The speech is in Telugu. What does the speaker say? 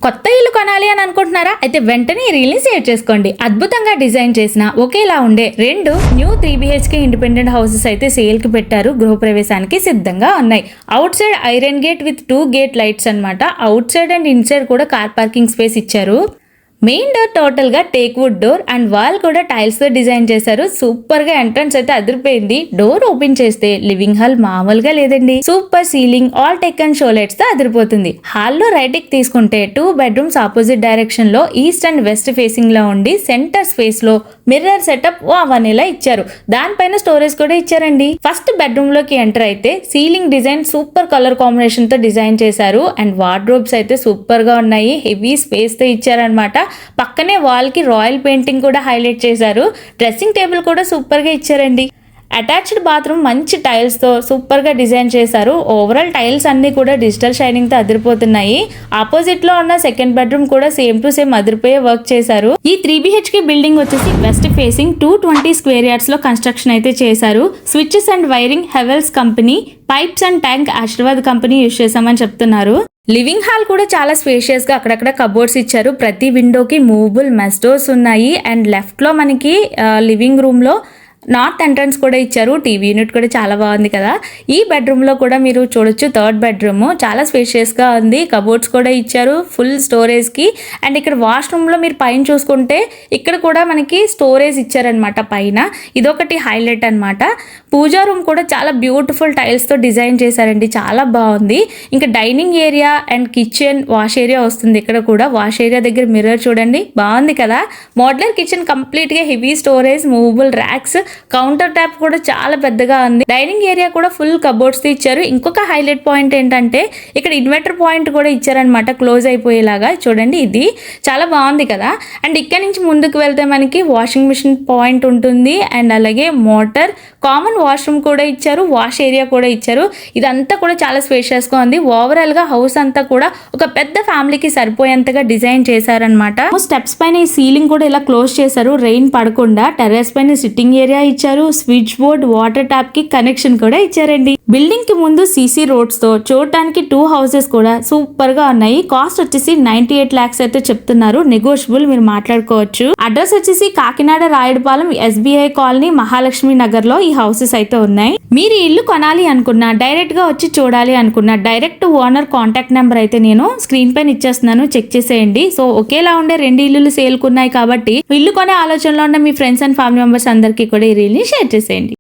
కొత్త ఇల్లు కొనాలి అని అనుకుంటున్నారా? అయితే వెంటనే ఈ రీల్ ని షేర్ చేసుకోండి. అద్భుతంగా డిజైన్ చేసిన ఒకేలా ఉండే రెండు న్యూ 3BHK ఇండిపెండెంట్ హౌసెస్ అయితే సేల్ కి పెట్టారు. గృహప్రవేశానికి సిద్ధంగా ఉన్నాయి. Out side iron gate with 2 gate lights అన్నమాట. అవుట్ సైడ్ అండ్ ఇన్సైడ్ కూడా కార్ పార్కింగ్ స్పేస్ ఇచ్చారు. మెయిన్ డోర్ టోటల్ గా teak wood door and wall కూడా టైల్స్ తో డిజైన్ చేశారు. సూపర్ గా ఎంట్రన్స్ అయితే అదిరిపోయింది. డోర్ ఓపెన్ చేస్తే లివింగ్ హాల్ మామూలుగా లేదండి. Super ceiling all tech and show lights తో అదిరిపోతుంది. హాల్లో రైట్ కి తీసుకుంటే 2 బెడ్రూమ్స్ ఆపోజిట్ డైరెక్షన్ లో ఈస్ట్ అండ్ వెస్ట్ ఫేసింగ్ లో ఉండి సెంటర్ స్పేస్ లో మిర్రర్ సెటప్ వనిలా ఇచ్చారు. దానిపైన స్టోరేజ్ కూడా ఇచ్చారండి. ఫస్ట్ బెడ్రూమ్ లోకి ఎంటర్ అయితే ceiling design super colour combination తో డిజైన్ చేశారు అండ్ వార్డ్రోబ్స్ అయితే సూపర్ గా ఉన్నాయి. హెవీ స్పేస్ తో ఇచ్చారనమాట. పక్కనే వాల్ కి రాయల్ పెయింటింగ్ కూడా హైలైట్ చేశారు. డ్రెస్సింగ్ టేబుల్ కూడా సూపర్ గా ఇచ్చారండి. అటాచ్డ్ బాత్రూమ్ మంచి టైల్స్ తో సూపర్ గా డిజైన్ చేశారు. ఓవరాల్ టైల్స్ అన్ని కూడా డిజిటల్ షైనింగ్ తో అదిరిపోతున్నాయి. ఆపోజిట్ లో ఉన్న సెకండ్ బెడ్రూమ్ కూడా సేమ్ టు సేమ్ అదిరిపోయే వర్క్ చేశారు. ఈ 3BHK బిల్డింగ్ వచ్చేసి వెస్ట్ ఫేసింగ్ 220 స్క్వేర్ యార్డ్స్ లో కన్స్ట్రక్షన్ అయితే చేశారు. Switches and wiring Havells company, pipes and tank Ashirvad company use చేశామని చెప్తున్నారు. లివింగ్ హాల్ కూడా చాలా స్పేషియస్ గా అక్కడక్కడ కబోర్డ్స్ ఇచ్చారు. ప్రతి విండోకి మూవబుల్ మెస్ డోర్స్ ఉన్నాయి అండ్ లెఫ్ట్ లో మనకి లివింగ్ రూమ్ లో నార్త్ ఎంట్రన్స్ కూడా ఇచ్చారు. టీవీ యూనిట్ కూడా చాలా బాగుంది కదా. ఈ బెడ్రూమ్ లో కూడా మీరు చూడొచ్చు. థర్డ్ బెడ్రూమ్ చాలా స్పేషియస్ గా ఉంది. కబోర్డ్స్ కూడా ఇచ్చారు ఫుల్ స్టోరేజ్ కి. అండ్ ఇక్కడ వాష్రూమ్ లో మీరు పైన చూసుకుంటే ఇక్కడ కూడా మనకి స్టోరేజ్ ఇచ్చారనమాట పైన. ఇదొకటి హైలైట్ అనమాట. పూజా రూమ్ కూడా చాలా బ్యూటిఫుల్ టైల్స్ తో డిజైన్ చేశారండి. చాలా బాగుంది. ఇంకా dining area and kitchen wash area వస్తుంది. ఇక్కడ కూడా వాష్ ఏరియా దగ్గర మిర్రర్ చూడండి బాగుంది కదా. మోడ్యులర్ కిచెన్ కంప్లీట్ గా heavy storage, movable racks, counter top కూడా చాలా పెద్దగా ఉంది. డైనింగ్ ఏరియా కూడా ఫుల్ కబోర్డ్స్ ఇచ్చారు. ఇంకొక హైలైట్ పాయింట్ ఏంటంటే ఇక్కడ ఇన్వర్టర్ పాయింట్ కూడా ఇచ్చారనమాట క్లోజ్ అయిపోయేలాగా. చూడండి ఇది చాలా బాగుంది కదా. అండ్ ఇక్కడ నుంచి ముందుకు వెళ్తే మనకి వాషింగ్ మిషన్ పాయింట్ ఉంటుంది అండ్ అలాగే మోటార్, కామన్ వాష్రూమ్ కూడా ఇచ్చారు, వాష్ ఏరియా కూడా ఇచ్చారు. ఇదంతా కూడా చాలా స్పేషియస్ గా ఉంది. ఓవరాల్ గా హౌస్ అంతా కూడా ఒక పెద్ద ఫ్యామిలీకి సరిపోయేంతగా డిజైన్ చేశారనమాట. స్టెప్స్ పైన ఈ సీలింగ్ కూడా ఇలా క్లోజ్ చేశారు రెయిన్ పడకుండా. టెర్రస్ పైన సిట్టింగ్ ఏరియా ఇచ్చారు. స్విచ్ బోర్డ్, వాటర్ ట్యాప్ కి కనెక్షన్ కూడా ఇచ్చారండి. బిల్డింగ్ కి ముందు సీసీ రోడ్స్ తో చూడటానికి 2 హౌసెస్ కూడా సూపర్ గా ఉన్నాయి. కాస్ట్ వచ్చేసి 98 lakhs అయితే చెప్తున్నారు. నెగోషియబుల్, మీరు మాట్లాడుకోవచ్చు. అడ్రస్ వచ్చేసి కాకినాడ రాయుడుపాలెం SBI కాలనీ మహాలక్ష్మి నగర్ లో ఈ హౌసెస్ అయితే ఉన్నాయి. మీరు ఇల్లు కొనాలి అనుకున్నా, డైరెక్ట్ గా వచ్చి చూడాలి అనుకున్నా, డైరెక్ట్ ఓనర్ కాంటాక్ట్ నెంబర్ అయితే నేను స్క్రీన్ పైన ఇచ్చేస్తున్నాను, చెక్ చేసేయండి. సో ఒకేలా ఉండే 2 ఇల్లులు సేల్ కున్నాయి కాబట్టి ఇల్లు కొనే ఆలోచనలో ఉన్న మీ ఫ్రెండ్స్ అండ్ ఫ్యామిలీ మెంబర్స్ అందరికీ కూడా ఈ రీల్ ని షేర్ చేసేయండి.